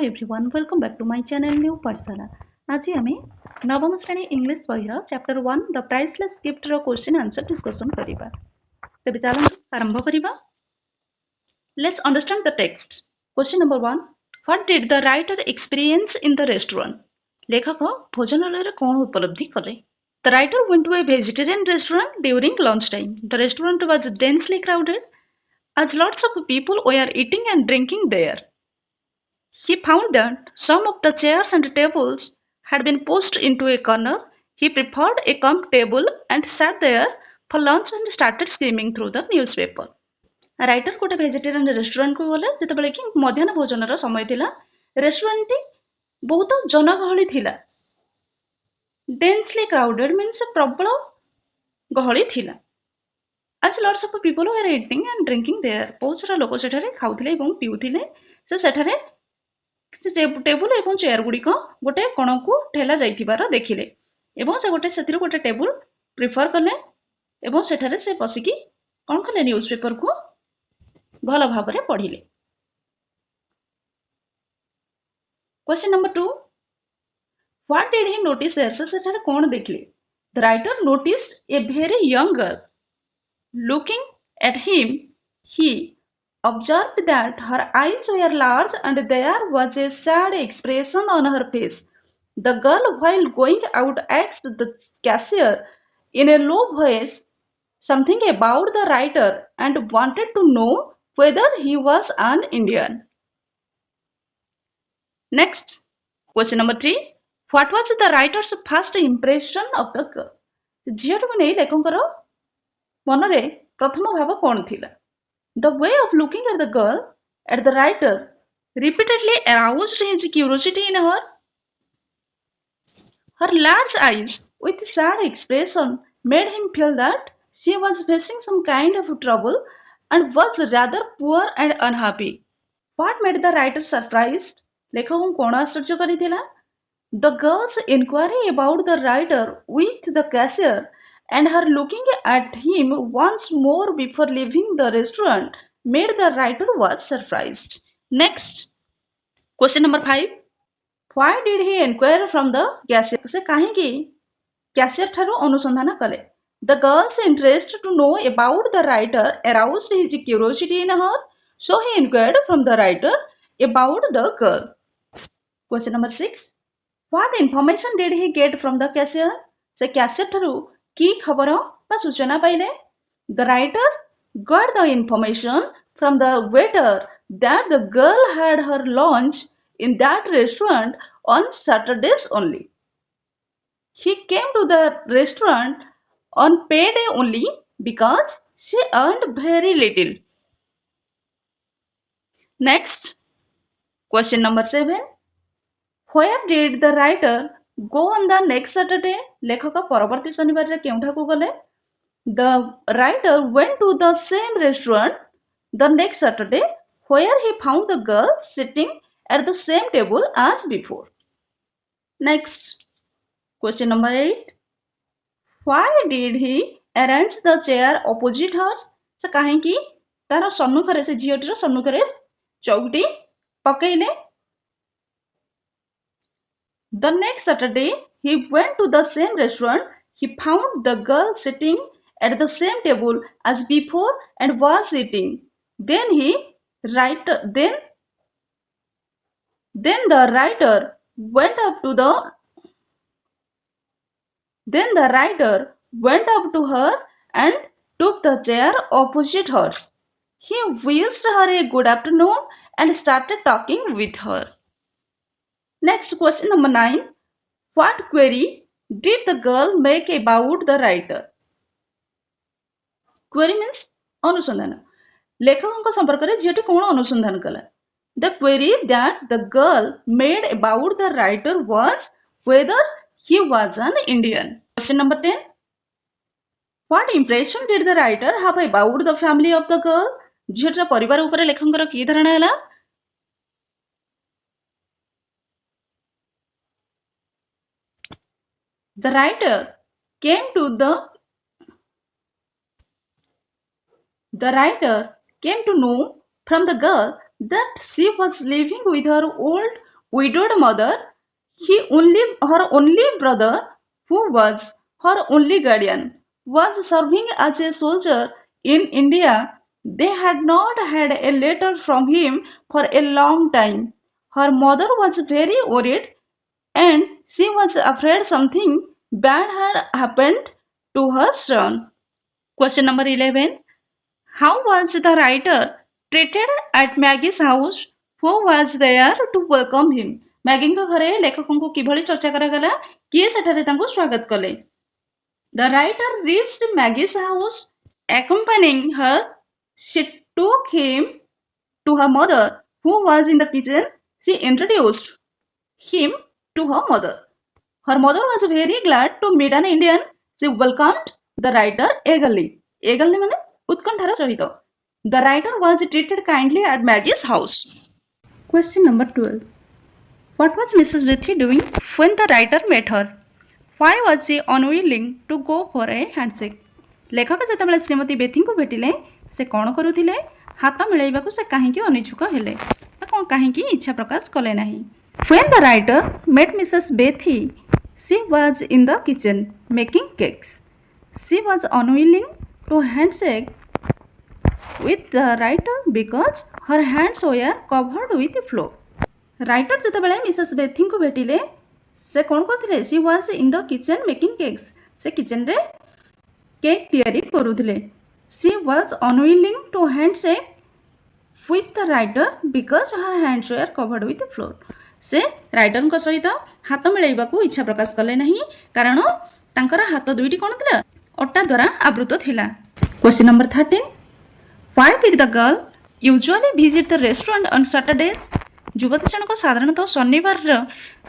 everyone, welcome back to my channel New Parsala. आज आमे नवम श्रेणी इंग्लिश बहिर चैप्टर 1 द प्राइसलेस गिफ्ट रो क्वेश्चन आंसर डिस्कशन करिबा। तेबे चलो आरंभ करिबा। Let's understand the text. Question number 1. What did the writer experience in the restaurant? लेखक भोजनालय रे कोन उपलब्धि कले? The writer went to a vegetarian restaurant during lunch time. The restaurant was densely crowded as lots of people were eating and drinking there. He found that some of the chairs and tables had been pushed into a corner. He prepared a comfortable table and sat there for lunch and started skimming through the newspaper. Writer गोटे vegetarian restaurant को गले जेतेबेले कि मध्याह्न भोजनर समय थिला। Restaurant T बहुत जनगहली थिला। Densely crowded means प्रबल गहली थिला। आज lots of people were eating and drinking there. बहुत सारा लोक सेठारे खाउथिले एवं पिउथिले। से सेठारे टेबुल एवं चेयर गुडी को गोटे कोण को ठेला जाइथिबार देखिले एवं से गोटे सेथिर गोटे टेबुल प्रिफर कले एवं सेठारे से बसिकी कोन कले न्यूज़पेपर को भल भाबरे पढिले। Question number 2. What did he notice there? से सेठारे कोन देखिले? The writer noticed a very young girl looking at him. He observed that her eyes were large and there was a sad expression on her face. The girl, while going out, asked the cashier in a low voice something about the writer and wanted to know whether he was an Indian. Next, question number 3. What was the writer's first impression of the girl? झीलको नहीं लेखकर मनरे प्रथम भाव कौन थिला? The way of looking at the girl, at the writer, repeatedly aroused his curiosity in her. Her large eyes, with sad expression, made him feel that she was facing some kind of trouble and was rather poor and unhappy. What made the writer surprised? लेखक कौन आश्चर्य करिथिला? The girl's inquiry about the writer with the cashier and her looking at him once more before leaving the restaurant made the writer was surprised. Next, question number 5. Why did he inquire from the cashier? से काहेकि cashier ठारो अनुसंधान कले? The girl's interest to know about the writer aroused his curiosity in her, so he inquired from the writer about the girl. Question number 6. What information did he get from the cashier? से cashier ठारो की खबर बा सूचना पाइले? The writer got the information from the waiter that the girl had her lunch in that restaurant on Saturdays only. He came to the restaurant on payday only because she earned very little. Next, question number 7. Where did the writer go on the next Saturday? लेखक परवर्ती शनिवार रे केउठा को गले? The writer went to the same restaurant the next Saturday where he found the girl sitting at the same table as before. Next, question number 8. Why did he arrange the chair opposite her? से काहेकि तार सम्मुखरे से झियोटीर सम्मुखरे चौकटी पकेइले? The next Saturday, he went to the same restaurant. He found the girl sitting at the same table as before and was eating. Then the writer went up to her and took the chair opposite her. He wished her a good afternoon and started talking with her. Next, question number 9. What query did the girl make about the writer? Query means अनुसंधान. लेखक संपर्क में झीटी कौन अनुसंधान कला? The query that the girl made about the writer was whether he was an Indian. Question number 10. What impression did the writer have about the family of the girl? झीटर परिवार ऊपर लेखकर की धारणा है? The writer came to know from the girl that she was living with her old widowed mother, her only brother, who was her only guardian, was serving as a soldier in India. They had not had a letter from him for a long time. Her mother was very worried and she was afraid something bad had happened to her son. Question number 11. How was the writer treated at Maggie's house? Who was there to welcome him? मैगीଙ୍କ ଘରେ ଲେଖକଙ୍କୁ କିଭଳି ଚର୍ଚ୍ଚା କରାଗଲା? କିଏ ସେଠାରେ ତାଙ୍କୁ ସ୍ୱାଗତ କଲେ? The writer reached Maggie's house. Accompanying her, she took him to her mother, who was in the kitchen. She introduced him to her mother. Her mother was very glad to meet an Indian. She welcomed the writer eagerly. Eagerly means उत्कंठार सहित. The writer was treated kindly at Maggie's house. Question number 12. What was Mrs. Betty doing when the writer met her? Why was she unwilling to go for a handshake? लेखक ଯେତେବେଳେ ଶ୍ରୀମତୀ ବେଥୀଙ୍କୁ ଭେଟିଲେ ସେ କ'ଣ କରୁଥିଲେ? ହାତ ମିଳାଇବାକୁ ସେ କାହିଁକି ଅନିଚ୍ଛୁକ ହେଲେ? କ'ଣ କାହିଁକି ଇଚ୍ଛା ପ୍ରକାଶ କଲେ ନାହିଁ? When the writer met Mrs. Betty, she was in the kitchen making cakes. She was unwilling to handshake with the writer because her hands were covered with flour. Writer ଯେତେବେଳେ ମିସେସ୍ ବେଥୀଙ୍କୁ ଭେଟିଲେ ସେ କ'ଣ କରୁଥିଲେ? She was in the kitchen making cakes. ସେ କିଚେନରେ cake ତିଆରି କରୁଥିଲେ. She was unwilling to handshake with the writer because her hands were covered with flour. ସେ ରାଇଟରଙ୍କ ସହିତ ହାତ ମିଳାଇବାକୁ ଇଚ୍ଛା ପ୍ରକାଶ କଲେ ନାହିଁ କାରଣ ତାଙ୍କର ହାତ ଦୁଇଟି କ'ଣ ଥିଲା? ଅଟା ଦ୍ୱାରା ଆବୃତ ଥିଲା. Question number 13. Why did the girl usually visit the restaurant on Saturdays? ଯୁବତୀ ଜଣକ ସାଧାରଣତଃ ଶନିବାରର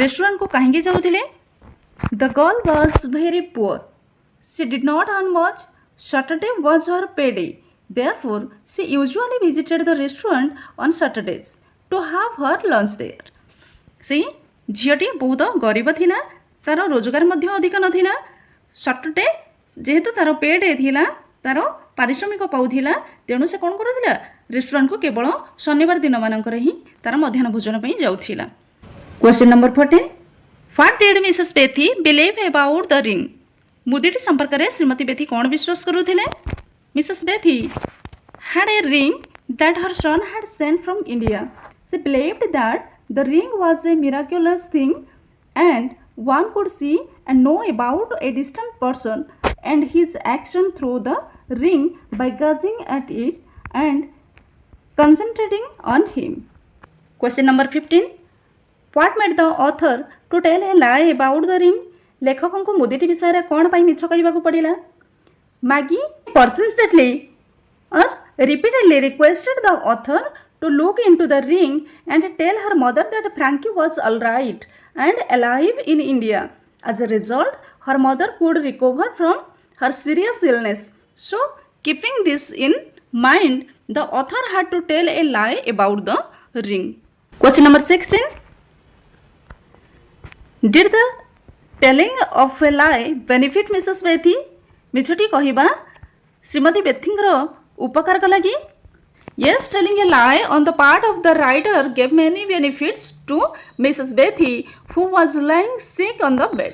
ରେଷ୍ଟୁରାଣ୍ଟକୁ କାହିଁକି ଯାଉଥିଲେ? The girl was very poor. She did not earn much. Saturday was her payday. Therefore, she usually visited the restaurant on Saturdays to have her lunch there. ସେଇ ଝିଅଟି ବହୁତ ଗରିବ ଥିଲା, ତାର ରୋଜଗାର ମଧ୍ୟ ଅଧିକ ନଥିଲା. ସଟରଡେ ଯେହେତୁ ତାର ପେଡେ ଥିଲା, ତାର ପାରିଶ୍ରମିକ ପାଉଥିଲା, ତେଣୁ ସେ କ'ଣ କରୁଥିଲା? ରେଷ୍ଟୁରାଣ୍ଟକୁ କେବଳ ଶନିବାର ଦିନମାନଙ୍କରେ ହିଁ ତାର ମଧ୍ୟାହ୍ନ ଭୋଜନ ପାଇଁ ଯାଉଥିଲା. Question number 14. What did Mrs. Betty believe about the ring? ମୁଦିଟି ସମ୍ପର୍କରେ ଶ୍ରୀମତୀ ବେଥୀ କ'ଣ ବିଶ୍ୱାସ କରୁଥିଲେ? Mrs. Betty had a ring that her son had sent from India. She believed that the ring was a miraculous thing and one could see and know about a distant person and his action through the ring by gazing at it and concentrating on him. Question number 15. What made the author to tell a lie about the ring? ଲେଖକଙ୍କୁ ମୁଦିଟି ବିଷୟରେ କ'ଣ ପାଇଁ ମିଛ କହିବାକୁ ପଡ଼ିଲା? Maggie persistently or repeatedly requested the author to look into the ring and tell her mother that Frankie was all right and alive in India. As a result, her mother could recover from her serious illness. So, keeping this in mind, the author had to tell a lie about the ring. Question number 16. Did the telling of a lie benefit Mrs. Betty? ମିଛଟି କହିବା ଶ୍ରୀମତୀ ବେଥୀଙ୍କର ଉପକାର କଲା କି? Yes, telling a lie on the part of the writer gave many benefits to Mrs. Betty, who was lying sick on the bed.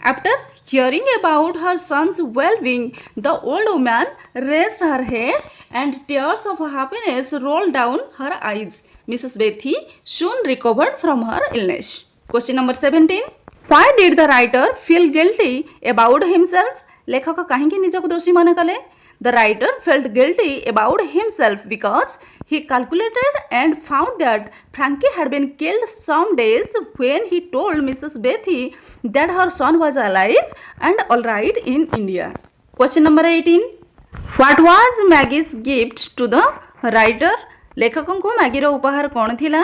After hearing about her son's well-being, the old woman raised her head and tears of happiness rolled down her eyes. Mrs. Betty soon recovered from her illness. Question number 17. Why did the writer feel guilty about himself? ଲେଖକ କାହିଁକି ନିଜକୁ ଦୋଷୀ ମନେ କଲେ? The writer felt guilty about himself because he calculated and found that Frankie had been killed some days when he told Mrs. Betty that her son was alive and all right in India. Question number 18. What was Maggie's gift to the writer? ଲେଖକଙ୍କୁ ମ୍ୟାଗିର ଉପହାର କ'ଣ ଥିଲା?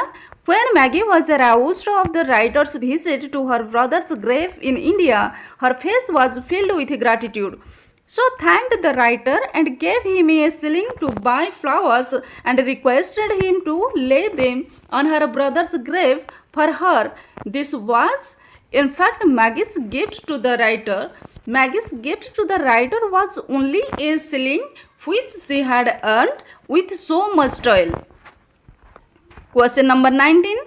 When Maggie was aroused of the writer's visit to her brother's grave in India, her face was filled with gratitude. So thanked the writer and gave him a shilling to buy flowers and requested him to lay them on her brother's grave for her. This was in fact Maggie's gift to the writer. Maggie's gift to the writer was only a shilling which she had earned with so much toil. Question number 19.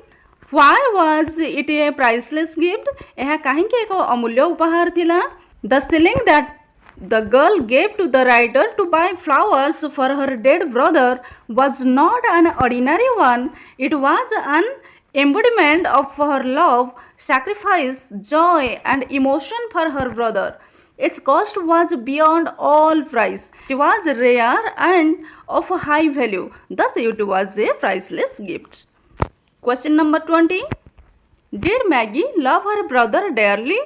Why was it a priceless gift? ଏହା କାହିଁକି ଏକ ଅମୂଲ୍ୟ ଉପହାର ଥିଲା? The shilling that the girl gave to the writer to buy flowers for her dead brother was not an ordinary one. It was an embodiment of her love, sacrifice, joy, and emotion for her brother. Its cost was beyond all price. It was rare and of high value. Thus, it was a priceless gift. Question number 20. Did Maggie love her brother dearly?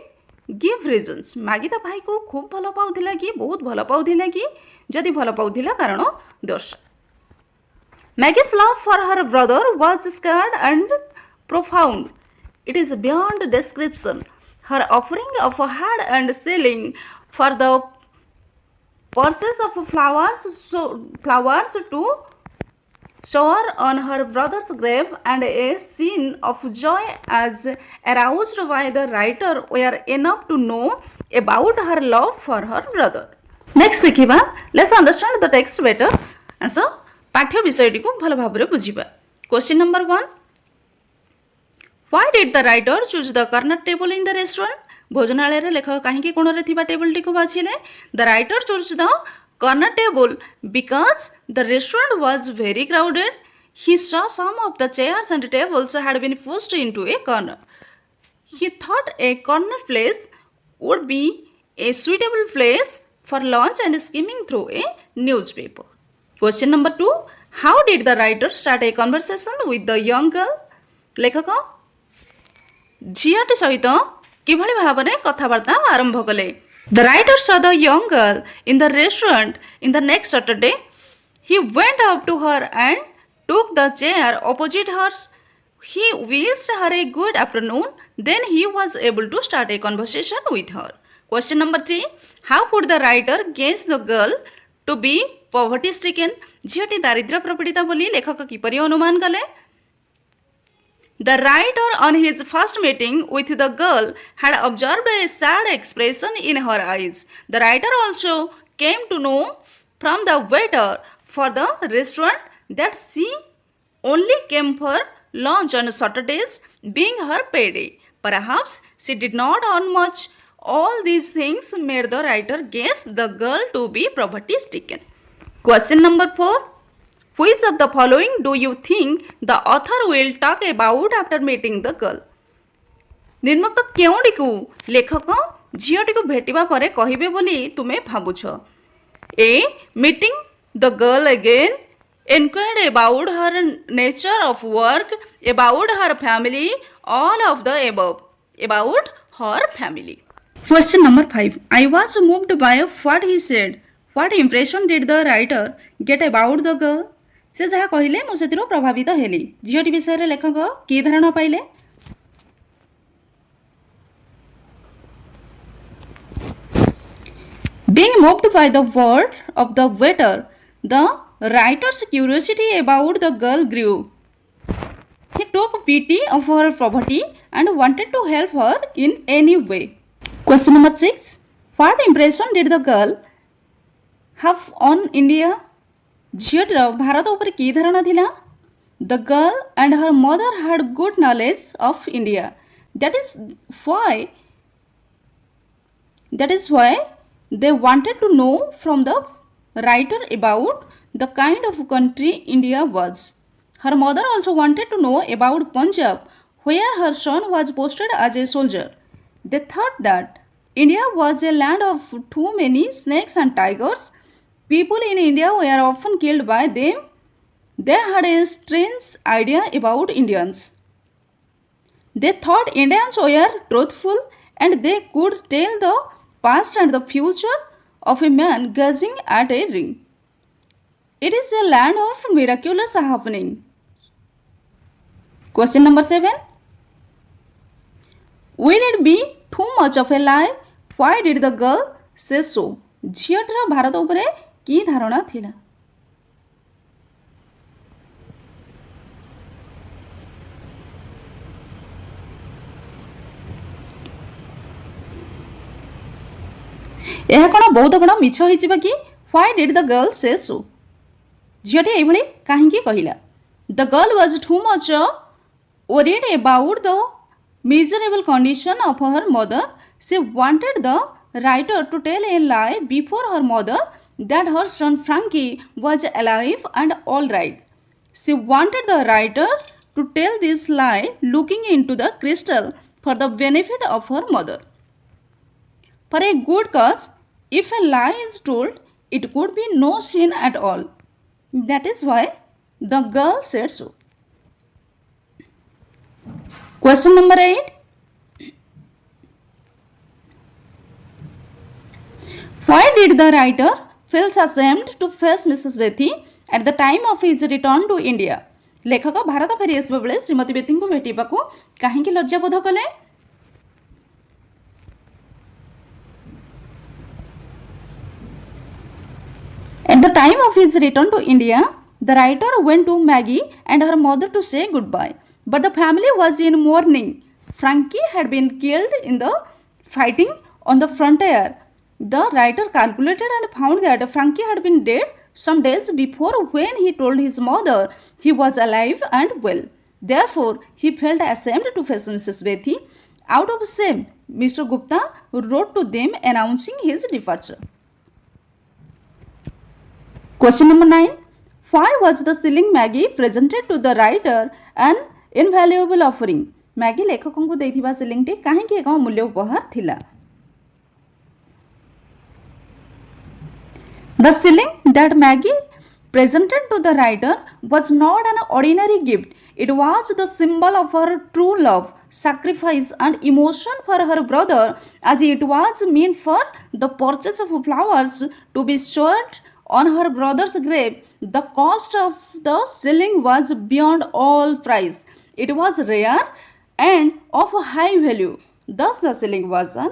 Give reasons. Maggie ता भाई को खूब भल पाउथिला कि बहुत भल पाउथिला कि जदि भल पाउथिला कारण दर्शा. Maggie's love for her brother was scared and profound. It is beyond description. Her offering of a hand and ceiling for the purchase of flowers to shower on her brother's grave and a scene of joy as aroused by the writer were enough to know about her love for her brother. Next देखिबा, let's understand the text better. So, पाठ्य विषयटी को भल भाबरे बुझिबा. Question number 1. Why did the writer choose the corner table in the restaurant? भोजनालय रे लेखक काहेकि कोणरे थिबा table T को बाछिले? The writer chose the corner table because the restaurant was very crowded. He saw some of the chairs and tables had been pushed into a corner. He thought a corner place would be a suitable place for lunch and skimming through a newspaper. Question number 2. How did the writer start a conversation with the young girl? लेखक झीटी सहित किभली भावने कथबार्ता आरंभ कले. The writer saw the young girl in the restaurant in the next Saturday. He went up to her and took the chair opposite hers. He wished her a good afternoon. Then he was able to start a conversation with her. Question number 3. How could the writer guess the girl to be poverty stricken? झीटी दारिद्र्य प्रपीड़िता बोली लेखक किपरि अनुमान कले? The writer on his first meeting with the girl had observed a sad expression in her eyes. The writer also came to know from the waiter for the restaurant that she only came for lunch on Saturdays, being her payday. Perhaps she did not earn much. All these things made the writer guess the girl to be poverty stricken. Question number 4. Which of the following do you think the author will talk about after meeting the girl? निर्मुक्त केउडी को लेखक झीटी को भेटिबा परे कहिबे बोली तुमे भाबुछ? A. Meeting the girl again, inquired about her nature of work, about her family, all of the above. About her family. Question number 5. I was moved by what he said. What impression did the writer get about the girl? से जहाँ कहले मु सेतिरो प्रभावित heli. झीटी विषय रे लेखक की धारणा पाइले? Being moved by the word of the waiter, the writer's curiosity about the girl grew. He took pity of her poverty and wanted to help her in any way. Question number 6. What impression did the girl have on India? झीटर Bharat उपर की धारणा थिला? The girl and her mother had good knowledge of India. That is why they wanted to know from the writer about the kind of country India was. Her mother also wanted to know about Punjab, where her son was posted as a soldier. They thought that India was a land of too many snakes and tigers. People in India were often killed by them. They had a strange idea about Indians. They thought Indians were truthful and they could tell the past and the future of a man gazing at a ring. It is a land of miraculous happening. Question number 7. Will it be too much of a lie? Why did the girl say so? झीटर Bharat उपरे की धारणा थिला? यह कौन बहुत कौन मिछ होइचिबा कि? Why did the girl say so? झीटी एभली काहेकि कहिला? The girl was too much Worried about the miserable condition of her mother, she wanted the writer to tell a lie before her mother that her son Frankie was alive and all right. She wanted the writer to tell this lie looking into the crystal for the benefit of her mother. For a good cause, if a lie is told, it could be no sin at all. That is why the girl said so. Question number 8. Why did the writer feel ashamed to face Mrs. Bethy at the time of his return to India? लेखक भारत फेरी आसबा बेले श्रीमती बेथी को भेटिबाकू काहेकि लज्जाबोध कले? At the time of his return to India, the writer went to Maggie and her mother to say goodbye. But the family was in mourning. Frankie had been killed in the fighting on the frontier. The writer calculated and found that Frankie had been dead some days before when he told his mother he was alive and well. Therefore, he felt ashamed to face Mrs. Bethy. Out of shame, Mr. Gupta wrote to them announcing his departure. Question number 9. Why was the shilling Maggie presented to the writer an invaluable offering? Maggie लेखकों देथिबा shilling T काहेकि एक मूल्य उपहार थिला? The shilling that Maggie presented to the writer was not an ordinary gift. It was the symbol of her true love, sacrifice and emotion for her brother, as it was meant for the purchase of flowers to be stored on her brother's grave. The cost of the shilling was beyond all price. It was rare and of high value. Thus the shilling was an